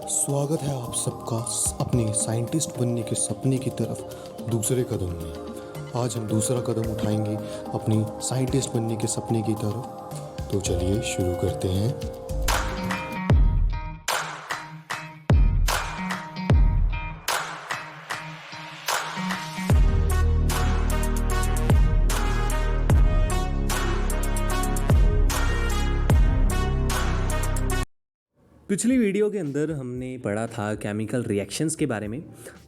स्वागत है आप सबका अपने साइंटिस्ट बनने के सपने की तरफ दूसरे कदम में। आज हम दूसरा कदम उठाएंगे अपनी साइंटिस्ट बनने के सपने की तरफ। तो चलिए शुरू करते हैं। पिछली वीडियो के अंदर हमने पढ़ा था केमिकल रिएक्शंस के बारे में।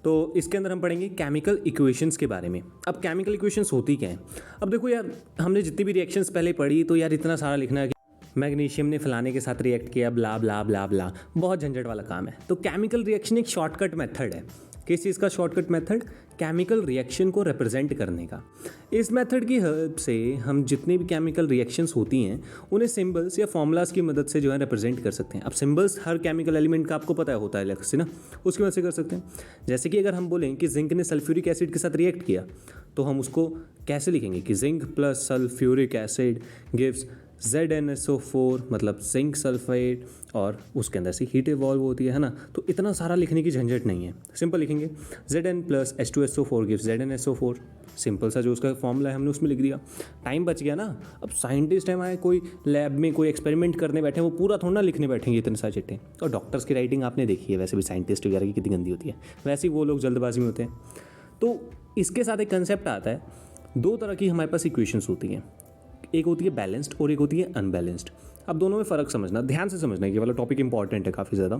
तो इसके अंदर हम पढ़ेंगे केमिकल इक्वेशंस के बारे में। अब केमिकल इक्वेशंस होती क्या हैं? अब देखो यार, हमने जितनी भी रिएक्शंस पहले पढ़ी तो यार इतना सारा लिखना है कि मैग्नीशियम ने फलाने के साथ रिएक्ट किया, ब्ला ब्ला ब्ला ब्ला, बहुत झंझट वाला काम है। तो केमिकल रिएक्शन एक शॉर्टकट मेथड है। किस चीज़ का शॉर्टकट मेथड? केमिकल रिएक्शन को रिप्रेजेंट करने का। इस मेथड की हेल्प से हम जितनी भी केमिकल रिएक्शंस होती हैं उन्हें सिंबल्स या फॉर्मूलाज की मदद से जो है रिप्रेजेंट कर सकते हैं। अब सिंबल्स हर केमिकल एलिमेंट का आपको पता होता है अलग से ना, उसकी मदद से कर सकते हैं। जैसे कि अगर हम बोलें कि जिंक ने सल्फ्यूरिक एसिड के साथ रिएक्ट किया तो हम उसको कैसे लिखेंगे कि zinc plus sulphuric acid gives ZnSO4, मतलब जिंक सल्फाइड, और उसके अंदर से हीट इवॉल्व होती है ना। तो इतना सारा लिखने की झंझट नहीं है, सिंपल लिखेंगे Zn plus H2SO4 gives ZnSO4। Simple सा जो उसका फॉर्मूला है हमने उसमें लिख दिया, टाइम बच गया ना। अब साइंटिस्ट है हमारे, कोई लैब में कोई एक्सपेरिमेंट करने बैठे हैं, वो पूरा थोड़ा ना लिखने बैठेंगे इतने सारे चिट्टे। और डॉक्टर्स की राइटिंग आपने देखी है, वैसे भी साइंटिस्ट वगैरह की कितनी गंदी होती है, वैसे ही वो लोग जल्दबाजी में होते हैं। तो इसके साथ एक कंसेप्ट आता है, दो तरह की हमारे पास इक्वेशंस होती हैं, एक होती है बैलेंस्ड और एक होती है अनबैलेंस्ड। अब दोनों में फ़र्क समझना, ध्यान से समझना, ये वाला टॉपिक इंपॉर्टेंट है काफ़ी ज़्यादा।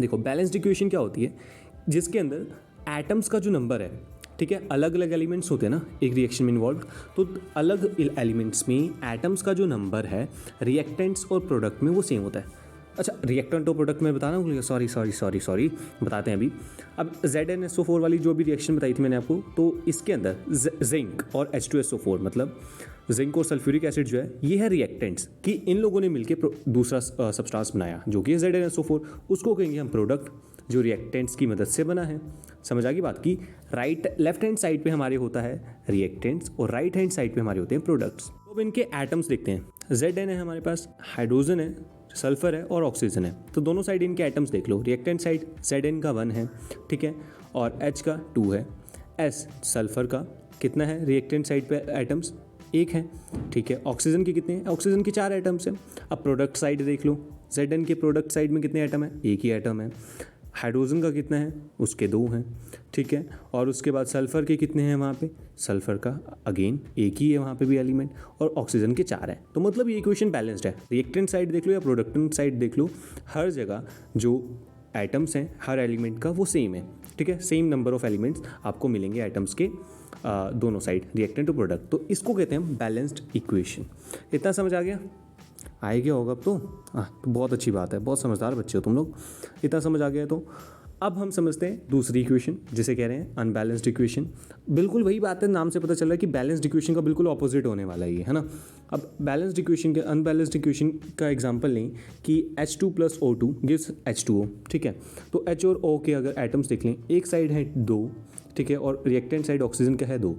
देखो, बैलेंस्ड इक्वेशन क्या होती है? जिसके अंदर एटम्स का जो नंबर है, ठीक है, अलग अलग एलिमेंट्स होते हैं ना एक रिएक्शन में इन्वॉल्व, तो अलग एलिमेंट्स में एटम्स का जो नंबर है रिएक्टेंट्स और प्रोडक्ट में वो सेम होता है। अच्छा, रिएक्टेंट और प्रोडक्ट में बताना भूल गया, सॉरी, बताते हैं अभी। अब ZnSO4 वाली जो भी रिएक्शन बताई थी मैंने आपको, तो इसके अंदर जिंक और H2SO4, मतलब जिंक और सल्फ्यूरिक एसिड जो है, ये है रिएक्टेंट्स कि इन लोगों ने मिलकर दूसरा सब्सटेंस बनाया जो कि है ZnSO4। उसको कहेंगे हम प्रोडक्ट, जो रिएक्टेंट्स की मदद से बना है। समझ आ गई बात की? लेफ्ट हैंड साइड पे हमारे होता है रिएक्टेंट्स और राइट हैंड साइड पे हमारे होते हैं प्रोडक्ट्स। तो अब इनके एटम्स देखते हैं। Zn है हमारे पास, हाइड्रोजन है, सल्फर है और ऑक्सीजन है। तो दोनों साइड इनके एटम्स देख लो। रिएक्टेंट साइड Zn का 1 है, ठीक है, और H का 2 है। S सल्फर का कितना है? रिएक्टेंट साइड पे एटम्स 1 है, ठीक है। ऑक्सीजन के कितने हैं? ऑक्सीजन के 4 एटम्स हैं। अब प्रोडक्ट साइड देख लो, Zn के प्रोडक्ट साइड में कितने एटम है? 1 ही एटम है। हाइड्रोजन का कितना है? उसके 2 हैं, ठीक है। और उसके बाद सल्फर के कितने हैं वहाँ पे? सल्फर का अगेन 1 ही है वहाँ पे भी एलिमेंट, और ऑक्सीजन के 4 हैं। तो मतलब ये इक्वेशन बैलेंस्ड है। रिएक्टेंट साइड देख लो या प्रोडक्टेंट साइड देख लो, हर जगह जो एटम्स हैं हर एलिमेंट का वो सेम है, ठीक है। सेम नंबर ऑफ एलिमेंट्स आपको मिलेंगे एटम्स के दोनों साइड, रिएक्टेंट और प्रोडक्ट। तो इसको कहते हैं बैलेंस्ड इक्वेशन। इतना समझ आ गया? आ गया होगा अब तो। तो बहुत अच्छी बात है, बहुत समझदार बच्चे हो तुम लोग। इतना समझ आ गया तो अब हम समझते हैं दूसरी इक्वेशन, जिसे कह रहे हैं अनबैलेंस्ड इक्वेशन। बिल्कुल वही बात है, नाम से पता चल रहा है कि बैलेंस्ड इक्वेशन का बिल्कुल ऑपोजिट होने वाला है ये, है ना। अब बैलेंस्ड इक्वेशन के अनबैलेंस्ड इक्वेशन का एग्जांपल लें कि H2 + O2 गिव्स H2O, ठीक है। तो H और O के अगर एटम्स देख लें, एक साइड है 2, ठीक है, और रिएक्टेंट साइड ऑक्सीजन का है 2,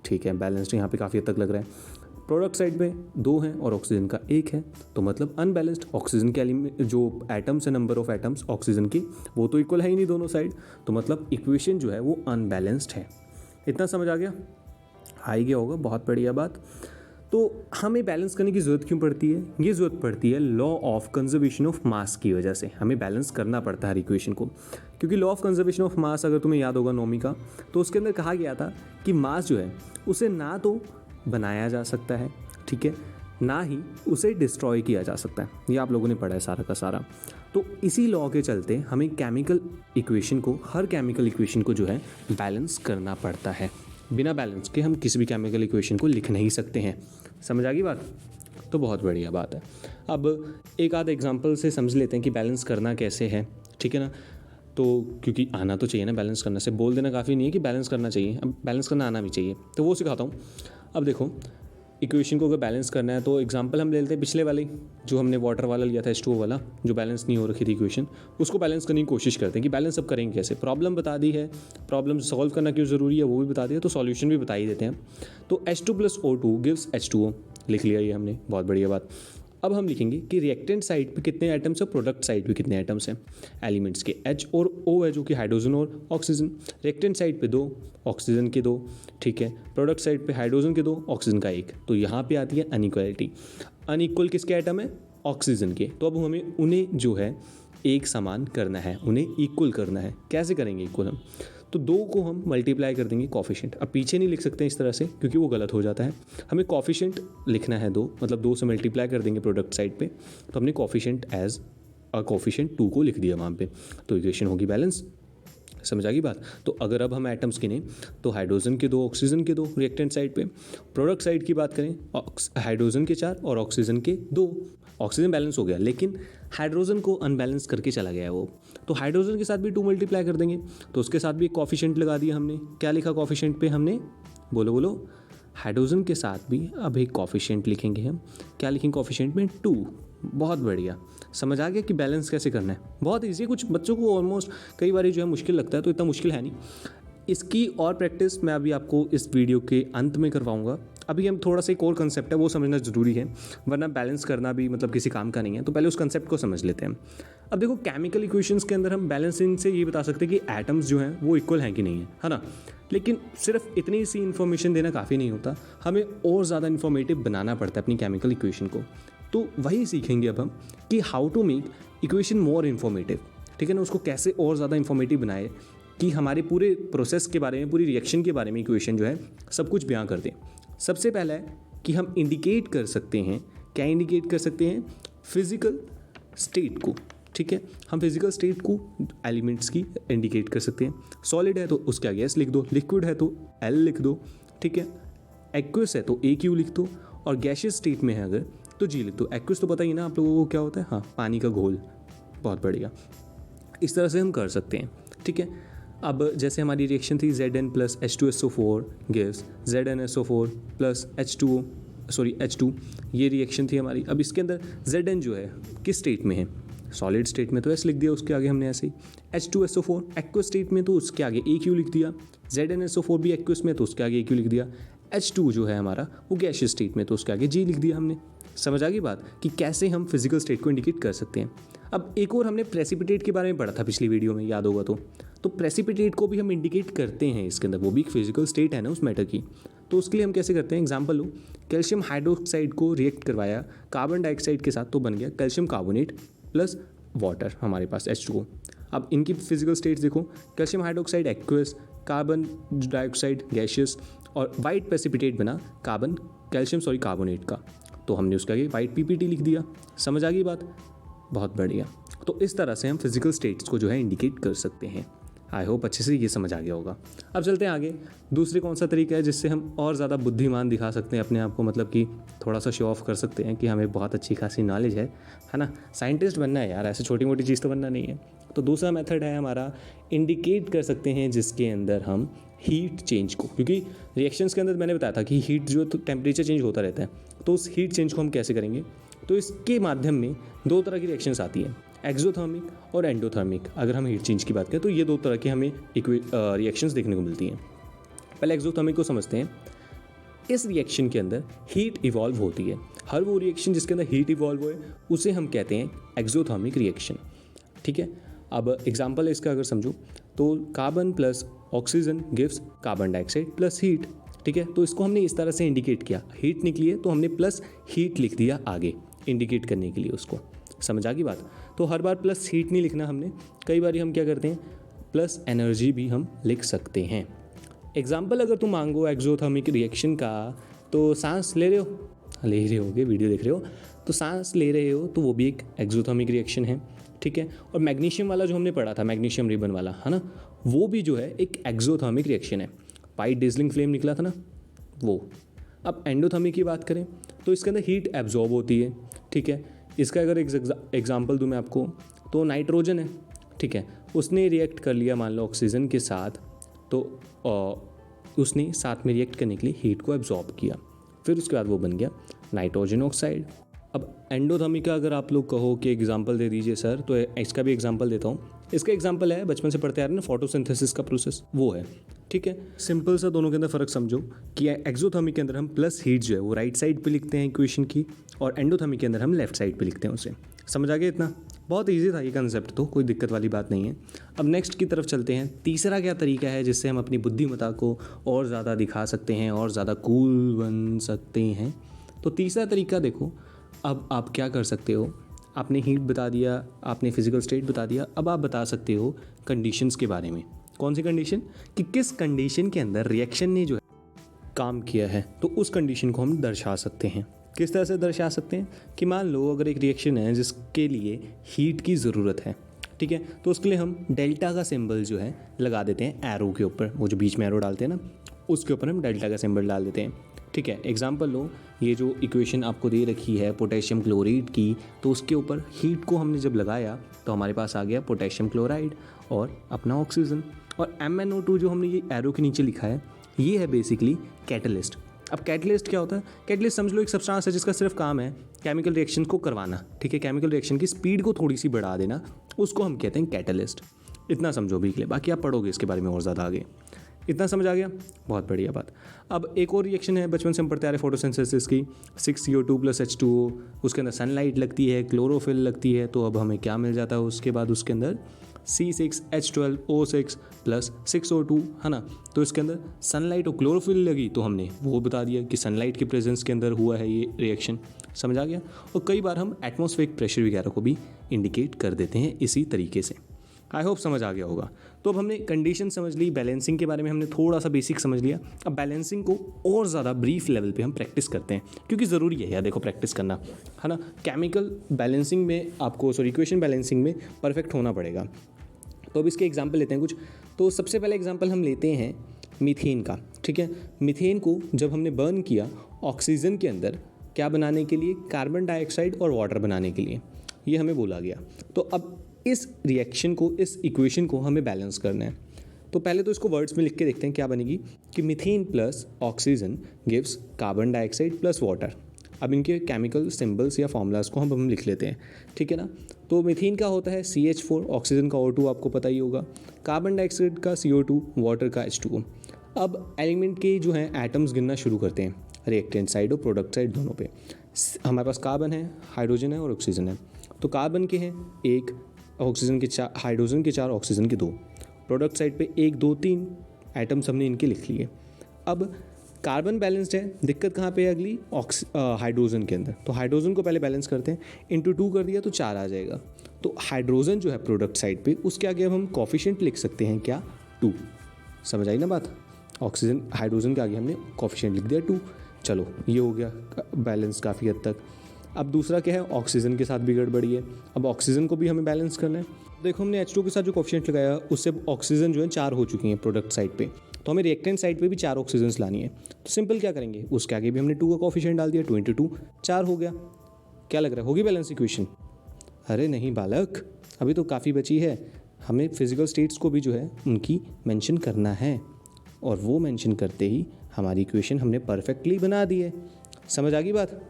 ठीक है। बैलेंस्ड यहाँ पे काफ़ी हद तक लग रहा है। प्रोडक्ट साइड में 2 हैं और ऑक्सीजन का 1 है, तो मतलब अनबैलेंस्ड। ऑक्सीजन के एलिमेंट जो एटम्स है, नंबर ऑफ एटम्स ऑक्सीजन की, वो तो इक्वल है ही नहीं दोनों साइड, तो मतलब इक्वेशन जो है वो अनबैलेंस्ड है। इतना समझ आ गया? आ ही गया होगा, बहुत बढ़िया बात। तो हमें बैलेंस करने की ज़रूरत क्यों पड़ती है? ये ज़रूरत पड़ती है law of conservation of mass की वजह से। हमें बैलेंस करना पड़ता है हर इक्वेशन को, क्योंकि law of conservation of mass अगर तुम्हें याद होगा नौवीं का, तो उसके अंदर कहा गया था कि मास जो है उसे ना तो बनाया जा सकता है, ठीक है, ना ही उसे डिस्ट्रॉय किया जा सकता है। ये आप लोगों ने पढ़ा है सारा का सारा। तो इसी लॉ के चलते हमें केमिकल इक्वेशन को, हर केमिकल इक्वेशन को जो है बैलेंस करना पड़ता है। बिना बैलेंस के हम किसी भी केमिकल इक्वेशन को लिख नहीं सकते हैं। समझ आ गई बात? तो बहुत बढ़िया बात है। अब एक आध एग्जांपल से समझ लेते हैं कि बैलेंस करना कैसे है, ठीक है ना। तो क्योंकि आना तो चाहिए ना, बैलेंस करना से बोल देना काफ़ी नहीं है कि बैलेंस करना चाहिए, अब बैलेंस करना आना भी चाहिए, तो वो सिखाता हूँ। अब देखो, इक्वेशन को अगर बैलेंस करना है तो एग्जांपल हम ले लेते हैं पिछले वाले, जो हमने वाटर वाला लिया था, H2O वाला, जो बैलेंस नहीं हो रखी थी इक्वेशन, उसको बैलेंस करने की कोशिश करते हैं कि बैलेंस अब करेंगे कैसे। प्रॉब्लम बता दी है, प्रॉब्लम सॉल्व करना क्यों ज़रूरी है वो भी बता दिया, तो सॉल्यूशन भी बता ही देते हैं। तो H2 + O2 गिव्स H2O, लिख लिया ये हमने, बहुत बढ़िया बात। अब हम लिखेंगे कि रिएक्टेंट साइड पे कितने आइटम्स है, प्रोडक्ट साइड पे कितने आइटम्स हैं। एलिमेंट्स के H और O है जो कि हाइड्रोजन और ऑक्सीजन। रिएक्टेंट साइड पे 2, ऑक्सीजन के 2, ठीक है। प्रोडक्ट साइड पे हाइड्रोजन के 2, ऑक्सीजन का 1। तो यहाँ पे आती है अनइक्वालिटी। अनइक्वल किसके आइटम है, ऑक्सीजन के। तो अब हमें उन्हें जो है एक समान करना है, उन्हें इक्वल करना है। कैसे करेंगे इक्वल हम, तो 2 को हम मल्टीप्लाई कर देंगे कोफिशिएंट। अब पीछे नहीं लिख सकते इस तरह से क्योंकि वो गलत हो जाता है। हमें कोफिशिएंट लिखना है 2, मतलब 2 से मल्टीप्लाई कर देंगे प्रोडक्ट साइड पे। तो हमने कोफिशिएंट एज कोफिशिएंट 2 को लिख दिया वहाँ पे। तो इक्वेशन होगी बैलेंस। समझ आ गई बात। तो अगर अब हम एटम्स गिने तो हाइड्रोजन के 2, ऑक्सीजन के 2 रिएक्टेंट साइड पे। प्रोडक्ट साइड की बात करें, हाइड्रोजन के 4 और ऑक्सीजन के 2। ऑक्सीजन बैलेंस हो गया, लेकिन हाइड्रोजन को अनबैलेंस करके चला गया है वो। तो हाइड्रोजन के साथ भी 2 मल्टीप्लाई कर देंगे, तो उसके साथ भी एक कोफिशिएंट लगा दिया हमने। क्या लिखा कोफिशिएंट पे हमने, बोलो। हाइड्रोजन के साथ भी अब एक कोफिशिएंट लिखेंगे हम। क्या लिखेंगे कोफिशिएंट में, 2। बहुत बढ़िया, समझ आ गया कि बैलेंस कैसे करना है। बहुत ईजी है, कुछ बच्चों को ऑलमोस्ट कई बार जो है मुश्किल लगता है, तो इतना मुश्किल है नहीं। इसकी और प्रैक्टिस मैं अभी आपको इस वीडियो के अंत में करवाऊंगा। अभी हम थोड़ा सा एक और कंसेप्ट है वो समझना ज़रूरी है, वरना बैलेंस करना भी मतलब किसी काम का नहीं है। तो पहले उस कंसेप्ट को समझ लेते हैं। अब देखो, केमिकल इक्वेशंस के अंदर हम बैलेंसिंग से ये बता सकते हैं कि एटम्स जो हैं वो इक्वल हैं कि नहीं है ना। लेकिन सिर्फ इतनी सी इन्फॉर्मेशन देना काफ़ी नहीं होता, हमें और ज़्यादा इन्फॉर्मेटिव बनाना पड़ता है अपनी केमिकल इक्वेशन को। तो वही सीखेंगे अब हम कि how to make equation more informative, ठीक है ना। उसको कैसे और ज़्यादा इन्फॉर्मेटिव बनाए कि हमारे पूरे प्रोसेस के बारे में, पूरी रिएक्शन के बारे में इक्वेशन जो है सब कुछ बयां कर दें। सबसे पहला है कि हम इंडिकेट कर सकते हैं, क्या इंडिकेट कर सकते हैं, फिजिकल स्टेट को, ठीक है। हम फिजिकल स्टेट को एलिमेंट्स की इंडिकेट कर सकते हैं। सॉलिड है तो उसके आगे S लिख दो, लिक्विड है तो L लिख दो, ठीक है। एक्वस है तो AQ लिख दो, और गैशियस स्टेट में है अगर तो G लिख दो। एक्वस तो पता ही ना आप लोगों को क्या होता है, हाँ, पानी का घोल। बहुत बढ़िया, इस तरह से हम कर सकते हैं, ठीक है। अब जैसे हमारी रिएक्शन थी Zn plus H2SO4 gives ZnSO4 plus H2, ये रिएक्शन थी हमारी। अब इसके अंदर Zn जो है किस स्टेट में है, सॉलिड स्टेट में तो S लिख दिया, उसके आगे हमने ऐसे ही। H2SO4 एक्वस स्टेट में तो उसके आगे AQ लिख दिया। ZnSO4 भी एक्वस में तो उसके आगे AQ लिख दिया। H2 जो है हमारा वो गैशियस स्टेट में तो उसके आगे G लिख दिया हमने। समझ आ गई बात कि कैसे हम फिजिकल स्टेट को इंडिकेट कर सकते हैं। अब एक और हमने प्रेसिपिटेट के बारे में पढ़ा था पिछली वीडियो में, याद होगा तो प्रेसिपिटेट को भी हम इंडिकेट करते हैं इसके अंदर, वो भी एक फिजिकल स्टेट है ना उस मैटर की। तो उसके लिए हम कैसे करते हैं, एग्जांपल लो, कैल्शियम हाइड्रोक्साइड को रिएक्ट करवाया कार्बन डाइऑक्साइड के साथ तो बन गया कैल्शियम कार्बोनेट प्लस वाटर, हमारे पास H2O। अब इनकी फिजिकल स्टेट्स देखो, calcium hydroxide aqueous, carbon dioxide gaseous, और वाइट प्रेसिपिटेट बना कैल्शियम कार्बोनेट का, तो हमने उसका आगे वाइट PPT लिख दिया। समझ आ गई बात, बहुत बढ़िया। तो इस तरह से हम फिजिकल स्टेट्स को जो है इंडिकेट कर सकते हैं। आई होप अच्छे से ये समझ आ गया होगा। अब चलते हैं आगे, दूसरे कौन सा तरीका है जिससे हम और ज़्यादा बुद्धिमान दिखा सकते हैं अपने आप को, मतलब कि थोड़ा सा शो ऑफ कर सकते हैं कि हमें बहुत अच्छी खासी नॉलेज है ना। साइंटिस्ट बनना है यार, ऐसे छोटी मोटी चीज़ तो बनना नहीं है। तो दूसरा मेथड है हमारा, इंडिकेट कर सकते हैं जिसके अंदर हम हीट चेंज को, क्योंकि रिएक्शंस के अंदर मैंने बताया था कि हीट जो तो टेम्परेचर चेंज होता रहता है, तो उस हीट चेंज को हम कैसे करेंगे। तो इसके माध्यम में 2 तरह की रिएक्शंस आती है, एक्सोथर्मिक और एंडोथर्मिक। अगर हम हीट चेंज की बात करें तो ये 2 तरह की हमें रिएक्शंस देखने को मिलती हैं। पहले एक्सोथर्मिक को समझते हैं। इस रिएक्शन के अंदर हीट इवॉल्व होती है। हर वो रिएक्शन जिसके अंदर हीट इवॉल्व हुए उसे हम कहते हैं एक्सोथर्मिक रिएक्शन, ठीक है। अब एग्जाम्पल है इसका अगर समझो तो carbon plus oxygen gives carbon dioxide plus heat, ठीक है। तो इसको हमने इस तरह से इंडिकेट किया, हीट निकली है तो हमने प्लस हीट लिख दिया आगे इंडिकेट करने के लिए उसको। समझ आ गई बात। तो हर बार प्लस हीट नहीं लिखना हमने, कई बार हम क्या करते हैं प्लस एनर्जी भी हम लिख सकते हैं। एग्जाम्पल अगर तुम मांगो एक्सोथर्मिक रिएक्शन का, तो सांस ले रहे होगे, वीडियो देख रहे हो तो सांस ले रहे हो, तो वो भी एक एक्सोथर्मिक रिएक्शन है, ठीक है। और मैग्नीशियम वाला जो हमने पढ़ा था, मैग्नीशियम रिबन वाला, है ना, वो भी जो है एक एक्सोथर्मिक रिएक्शन है। वाइट डेजलिंग फ्लेम निकला था ना वो। अब एंडोथर्मिक की बात करें तो इसके अंदर हीट एब्जॉर्ब होती है, ठीक है। इसका अगर एग्जाम्पल दूँ मैं आपको, तो नाइट्रोजन है, ठीक है, उसने रिएक्ट कर लिया मान लो ऑक्सीजन के साथ, तो उसने साथ में रिएक्ट करने के लिए हीट को एब्जॉर्ब किया, फिर उसके बाद वो बन गया नाइट्रोजन ऑक्साइड, अब एंडोथर्मी का अगर आप लोग कहो कि एग्जांपल दे दीजिए सर, तो इसका भी एग्जांपल देता हूँ। इसका एग्जांपल है, बचपन से पढ़ते आ रहे हैं ना, फोटोसिंथेसिस का प्रोसेस, वो है। ठीक है, सिंपल सा दोनों के अंदर फ़र्क समझो कि एक्सोथर्मी के अंदर हम प्लस हीट जो है वो राइट साइड पे लिखते हैं इक्वेशन की, और एंडोथर्मी के अंदर हम लेफ्ट साइड पे लिखते हैं उसे। समझ आ गया इतना? बहुत ईजी था ये कंसेप्ट, तो कोई दिक्कत वाली बात नहीं है। अब नेक्स्ट की तरफ चलते हैं। तीसरा क्या तरीका है जिससे हम अपनी बुद्धिमत्ता को और ज़्यादा दिखा सकते हैं और ज़्यादा कूल बन सकते हैं? तो तीसरा तरीका देखो, अब आप क्या कर सकते हो, आपने हीट बता दिया, आपने फिजिकल स्टेट बता दिया, अब आप बता सकते हो कंडीशंस के बारे में। कौन सी कंडीशन? कि किस कंडीशन के अंदर रिएक्शन ने जो है काम किया है, तो उस कंडीशन को हम दर्शा सकते हैं। किस तरह से दर्शा सकते हैं? कि मान लो अगर एक रिएक्शन है जिसके लिए हीट की ज़रूरत है, ठीक है, तो उसके लिए हम डेल्टा का सिंबल जो है लगा देते हैं एरो के ऊपर, वो जो बीच में एरो डालते हैं ना, उसके ऊपर हम डेल्टा का सिंबल डाल देते हैं। ठीक है, एग्जाम्पल लो, ये जो इक्वेशन आपको दे रखी है पोटेशियम क्लोराइड की, तो उसके ऊपर हीट को हमने जब लगाया तो हमारे पास आ गया पोटेशियम क्लोराइड और अपना ऑक्सीजन। और MnO2 जो हमने ये एरो के नीचे लिखा है, ये है बेसिकली कैटलिस्ट। अब कैटलिस्ट क्या होता है? कैटलिस्ट समझ लो एक सब्सटेंस है जिसका सिर्फ काम है केमिकल रिएक्शन को करवाना। ठीक है, केमिकल रिएक्शन की स्पीड को थोड़ी सी बढ़ा देना, उसको हम कहते हैं कैटलिस्ट। इतना समझो भी के लिए, बाकी आप पढ़ोगे इसके बारे में और ज़्यादा आगे। इतना समझ आ गया? बहुत बढ़िया बात। अब एक और रिएक्शन है, बचपन से हम पढ़ते आ रहे फोटोसिंथेसिस की, 6CO2 + H2O, उसके अंदर सनलाइट लगती है, क्लोरोफिल लगती है, तो अब हमें क्या मिल जाता है उसके बाद? उसके अंदर C6H12O6 + 6O2, है ना। तो इसके अंदर सनलाइट और क्लोरोफिल लगी, तो हमने वो बता दिया कि सनलाइट के प्रेजेंस के अंदर हुआ है ये रिएक्शन। समझ आ गया? और कई बार हम एटमॉस्फेरिक प्रेशर वगैरह को भी इंडिकेट कर देते हैं इसी तरीके से। आई होप समझ आ गया होगा। तो अब हमने कंडीशन समझ ली, बैलेंसिंग के बारे में हमने थोड़ा सा बेसिक समझ लिया। अब बैलेंसिंग को और ज़्यादा ब्रीफ लेवल पे हम प्रैक्टिस करते हैं, क्योंकि ज़रूरी है यार, देखो प्रैक्टिस करना, है ना। केमिकल बैलेंसिंग में आपको, इक्वेशन बैलेंसिंग में परफेक्ट होना पड़ेगा। तो अब इसके एग्जाम्पल लेते हैं कुछ। तो सबसे पहले एग्जाम्पल हम लेते हैं मीथेन का। ठीक है, मीथेन को जब हमने बर्न किया ऑक्सीजन के अंदर, क्या बनाने के लिए? कार्बन डाइऑक्साइड और वाटर बनाने के लिए, ये हमें बोला गया। तो अब इस रिएक्शन को, इस इक्वेशन को हमें बैलेंस करना है। तो पहले तो इसको वर्ड्स में लिख के देखते हैं क्या बनेगी, कि methane plus oxygen gives carbon dioxide plus water. अब इनके केमिकल सिंबल्स या फॉर्मूलाज को हम लिख लेते हैं, ठीक है ना। तो मीथेन का होता है CH4, ऑक्सीजन का O2 आपको पता ही होगा, कार्बन डाइऑक्साइड का CO2, वाटर का H2O। अब एलिमेंट के जो हैं एटम्स गिनना शुरू करते हैं, रिएक्टेंट साइड और प्रोडक्ट साइड दोनों पे। हमारे पास कार्बन है, हाइड्रोजन है और ऑक्सीजन है। तो कार्बन के हैं 1, ऑक्सीजन के 4, हाइड्रोजन के 4, ऑक्सीजन के 2। प्रोडक्ट साइड पे 1, 2, 3 एटम्स हमने इनके लिख लिए। अब कार्बन बैलेंस्ड है, दिक्कत कहाँ पे है अगली? हाइड्रोजन के अंदर। तो हाइड्रोजन को पहले बैलेंस करते हैं, इंटू 2 कर दिया तो 4 आ जाएगा। तो हाइड्रोजन जो है प्रोडक्ट साइड पे, उसके आगे अब हम कॉफिशिएंट लिख सकते हैं क्या? 2। समझ आई ना बात? ऑक्सीजन, हाइड्रोजन के आगे हमने कॉफिशिएंट लिख दिया 2। चलो ये हो गया बैलेंस काफ़ी हद तक। अब दूसरा क्या है? ऑक्सीजन के साथ भी गड़बड़ी है। अब ऑक्सीजन को भी हमें बैलेंस करना है। देखो हमने H2 के साथ जो कॉफिशिएंट लगाया, उससे ऑक्सीजन जो है 4 हो चुकी हैं प्रोडक्ट साइड पे, तो हमें रिएक्टेंट साइड पे भी 4 ऑक्सीजन लानी है। तो सिंपल क्या करेंगे, उसके आगे भी हमने 2 का कॉफिशिएंट डाल दिया, 2 × 2 4 हो गया। क्या लग रहा है, होगी बैलेंस इक्वेशन? अरे नहीं बालक, अभी तो काफ़ी बची है। हमें फिजिकल स्टेट्स को भी जो है उनकी मेंशन करना है, और वो मेंशन करते ही हमारी इक्वेशन हमने परफेक्टली बना दी है। समझ आ गई बात?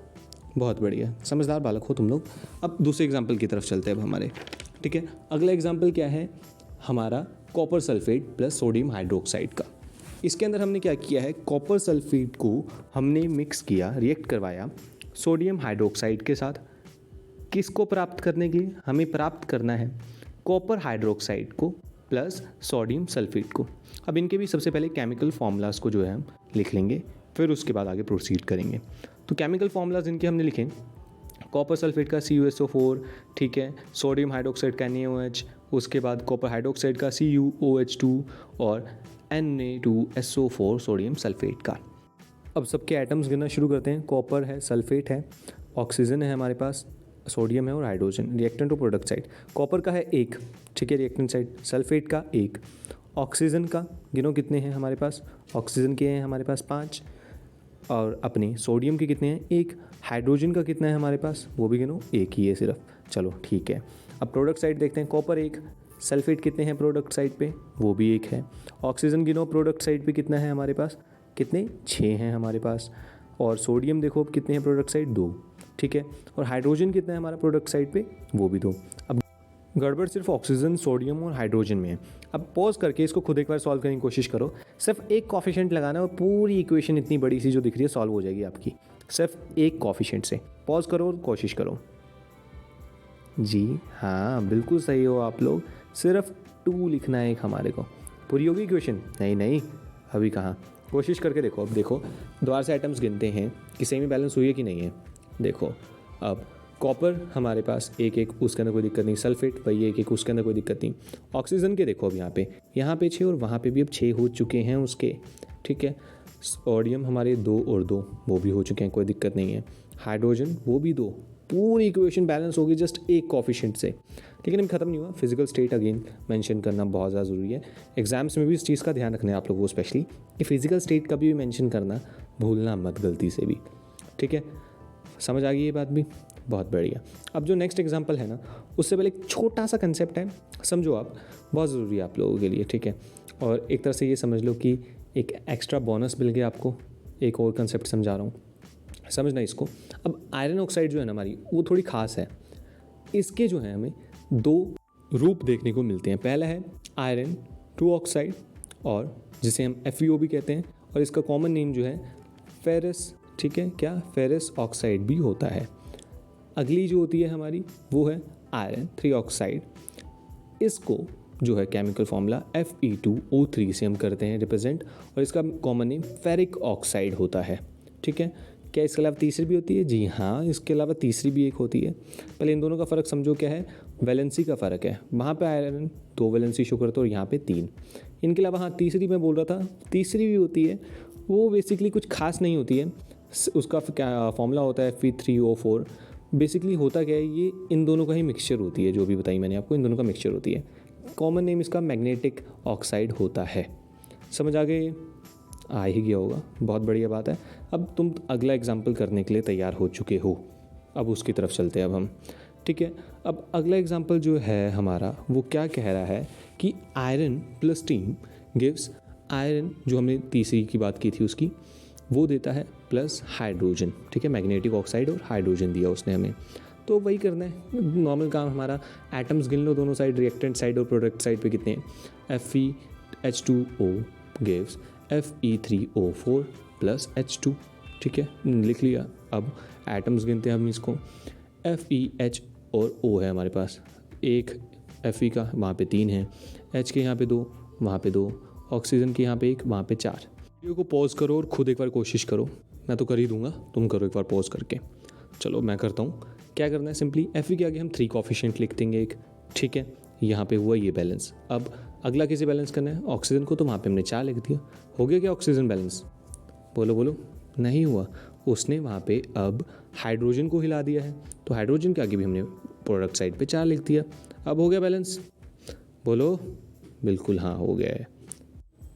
बहुत बढ़िया, समझदार बालक हो तुम लोग। अब दूसरे एग्जाम्पल की तरफ चलते हैं अब हमारे, ठीक है। अगला एग्जाम्पल क्या है हमारा? Copper sulphate plus sodium hydroxide का। इसके अंदर हमने क्या किया है, कॉपर सल्फेट को हमने मिक्स किया, रिएक्ट करवाया सोडियम हाइड्रोक्साइड के साथ। किसको प्राप्त करने के लिए? हमें प्राप्त करना है कॉपर हाइड्रोक्साइड को प्लस सोडियम सल्फेट को। अब इनके भी सबसे पहले केमिकल फार्मूलाज को जो है हम लिख लेंगे, फिर उसके बाद आगे प्रोसीड करेंगे। तो केमिकल फार्मूलाज इनके हमने लिखे, कॉपर सल्फेट का CuSO4, ठीक है, सोडियम हाइड्रोक्साइड का NaOH, उसके बाद कॉपर हाइड्रोक्साइड का CuOH2 और Na2SO4 सोडियम सल्फेट का। अब सबके एटम्स गिनना शुरू करते हैं। कॉपर है, सल्फेट है, ऑक्सीजन है हमारे पास, सोडियम है और हाइड्रोजन। रिएक्टेंट और प्रोडक्ट साइड, कॉपर का है 1, ठीक है, रिएक्टेंट साइड। सल्फेट का 1, ऑक्सीजन का गिनो कितने हैं हमारे पास? ऑक्सीजन के हैं हमारे पास 5, और अपने सोडियम के कितने हैं? 1। हाइड्रोजन का कितना है हमारे पास? वो भी गिनो, 1 ही है सिर्फ। चलो ठीक है। अब प्रोडक्ट साइड देखते हैं, कॉपर 1, सल्फेट कितने हैं प्रोडक्ट साइड पे? वो भी 1 है। ऑक्सीजन गिनो प्रोडक्ट साइड पे कितना है हमारे पास? कितने? 6 हैं हमारे पास। और सोडियम देखो अब कितने हैं प्रोडक्ट साइड? 2। ठीक है, और हाइड्रोजन कितना है हमारा प्रोडक्ट साइड पे, वो भी 2। अब गड़बड़ सिर्फ ऑक्सीजन, सोडियम और हाइड्रोजन में है। अब पॉज करके इसको खुद एक बार सॉल्व करने की कोशिश करो। सिर्फ एक कॉफिशिएंट लगाना है और पूरी इक्वेशन इतनी बड़ी सी जो दिख रही है सॉल्व हो जाएगी आपकी, सिर्फ एक कॉफिशिएंट से। पॉज करो और कोशिश करो। जी हाँ, बिल्कुल सही हो आप लोग। सिर्फ 2 लिखना है एक हमारे को। पूरी होगी इक्वेशन? नहीं, अभी कहाँ। कोशिश करके देखो। अब देखो दोबारा से आइटम्स गिनते हैं कि सेमी बैलेंस हुई है कि नहीं है। देखो अब कॉपर हमारे पास एक उसके अंदर कोई दिक्कत नहीं। सल्फेट वही एक उसके अंदर कोई दिक्कत नहीं। ऑक्सीजन के देखो अब यहाँ पे 6 और वहाँ पे भी अब 6 हो चुके हैं उसके, ठीक है। सोडियम हमारे 2 और 2 वो भी हो चुके हैं, कोई दिक्कत नहीं है। हाइड्रोजन वो भी 2। पूरी इक्वेशन बैलेंस होगी जस्ट एक कॉफिशिएंट से। लेकिन अभी खत्म नहीं हुआ। फिजिकल स्टेट अगेन मेंशन करना बहुत ज़्यादा ज़रूरी है। एग्जाम्स में भी इस चीज़ का ध्यान रखना है आप लोगों को स्पेशली, कि फिजिकल स्टेट का भी मेंशन करना भूलना मत गलती से भी, ठीक है। समझ आ गई ये बात भी? बहुत बढ़िया। अब जो नेक्स्ट एग्जांपल है ना, उससे पहले एक छोटा सा कंसेप्ट है, समझो आप, बहुत ज़रूरी है आप लोगों के लिए, ठीक है। और एक तरह से ये समझ लो कि एक एक्स्ट्रा बोनस मिल गया आपको। एक और कंसेप्ट समझा रहा हूँ, समझना इसको। अब आयरन ऑक्साइड जो है ना हमारी, वो थोड़ी ख़ास है। इसके जो है हमें 2 रूप देखने को मिलते हैं। पहला है आयरन 2 ऑक्साइड, और जिसे हम FeO भी कहते हैं, और इसका कॉमन नेम जो है फेरस, ठीक है। क्या? फेरस ऑक्साइड भी होता है। अगली जो होती है हमारी वो है आयरन 3 ऑक्साइड। इसको जो है केमिकल फॉर्मूला Fe2O3 से हम करते हैं रिप्रेजेंट, और इसका कॉमन नेम फेरिक ऑक्साइड होता है, ठीक है। क्या इसके अलावा तीसरी भी होती है? जी हाँ, इसके अलावा तीसरी भी एक होती है। पहले इन दोनों का फ़र्क समझो क्या है। वैलेंसी का फ़र्क है। वहाँ पे आयरन 2 वैलेंसी शो करता है और यहाँ पे 3। इनके अलावा हाँ, तीसरी मैं बोल रहा था, तीसरी भी होती है। वो बेसिकली कुछ खास नहीं होती है। उसका फॉर्मूला होता है Fe3O4। बेसिकली होता क्या है, ये इन दोनों का ही मिक्सचर होती है। जो भी बताई मैंने आपको, इन दोनों का मिक्सचर होती है। कॉमन नेम इसका मैग्नेटिक ऑक्साइड होता है। समझ आ गए? आ ही गया होगा, बहुत बढ़िया बात है। अब तुम अगला एग्जाम्पल करने के लिए तैयार हो चुके हो। अब उसकी तरफ चलते हैं अब हम, ठीक है। अब अगला एग्जाम्पल जो है हमारा, वो क्या कह रहा है कि iron plus team gives iron, जो हमने तीसरी की बात की थी उसकी, वो देता है प्लस हाइड्रोजन, ठीक है। मैग्नेटिक ऑक्साइड और हाइड्रोजन दिया उसने हमें, तो वही करना है। नॉर्मल काम हमारा, एटम्स गिन लो दोनों साइड, रिएक्टेंट साइड और प्रोडक्ट साइड पे कितने हैं। FeH2O gives Fe3O4 plus H2, ठीक है, लिख लिया। अब एटम्स गिनते हैं हम इसको। FeH और O है हमारे पास, एक Fe का वहाँ पे 3 है, H के यहाँ पे 2, वहाँ पे 2, ऑक्सीजन के यहाँ पे 1, वहाँ पे 4। वीडियो को पॉज करो और खुद एक बार कोशिश करो। मैं तो कर ही दूंगा, तुम करो एक बार पॉज करके। चलो मैं करता हूँ। क्या करना है, सिंपली Fe के आगे हम 3 कॉफिशिएंट लिख देंगे एक, ठीक है। यहाँ पे हुआ ये बैलेंस। अब अगला किसे बैलेंस करना है? ऑक्सीजन को, तो वहाँ पे हमने 4 लिख दिया। हो गया क्या ऑक्सीजन बैलेंस? बोलो। नहीं हुआ। उसने वहाँ पे अब हाइड्रोजन को हिला दिया है, तो हाइड्रोजन के आगे भी हमने प्रोडक्ट साइड पे 4 लिख दिया। अब हो गया बैलेंस? बोलो। बिल्कुल हाँ, हो गया है।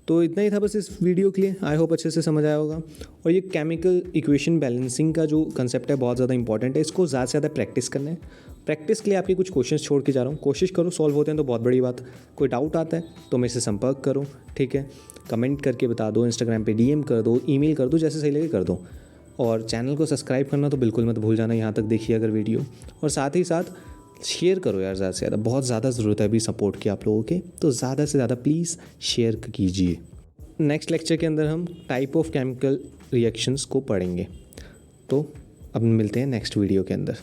तो इतना ही था बस इस वीडियो के लिए। आई होप अच्छे से समझ आया होगा। और ये केमिकल इक्वेशन बैलेंसिंग का जो कंसेप्ट है बहुत ज़्यादा इंपॉर्टेंट है। इसको ज़्यादा से ज़्यादा प्रैक्टिस करना है। प्रैक्टिस के लिए आपके कुछ क्वेश्चंस छोड़ के जा रहा हूँ, कोशिश करो, सॉल्व होते हैं तो बहुत बड़ी बात। कोई डाउट आता है तो मेरे से संपर्क करो, ठीक है। कमेंट करके बता दो, इंस्टाग्राम पे DM कर दो, ईमेल कर दो, जैसे सही लगे कर दो। और चैनल को सब्सक्राइब करना तो बिल्कुल मत भूल जाना, यहाँ तक देखिए अगर वीडियो। और साथ ही साथ शेयर करो यार, ज़्यादा से ज़्यादा, बहुत ज़्यादा ज़रूरत है अभी सपोर्ट की आप लोगों के, तो ज़्यादा से ज़्यादा प्लीज़ शेयर कीजिए। नेक्स्ट लेक्चर के अंदर हम टाइप ऑफ केमिकल रिएक्शंस को पढ़ेंगे। तो अब मिलते हैं नेक्स्ट वीडियो के अंदर।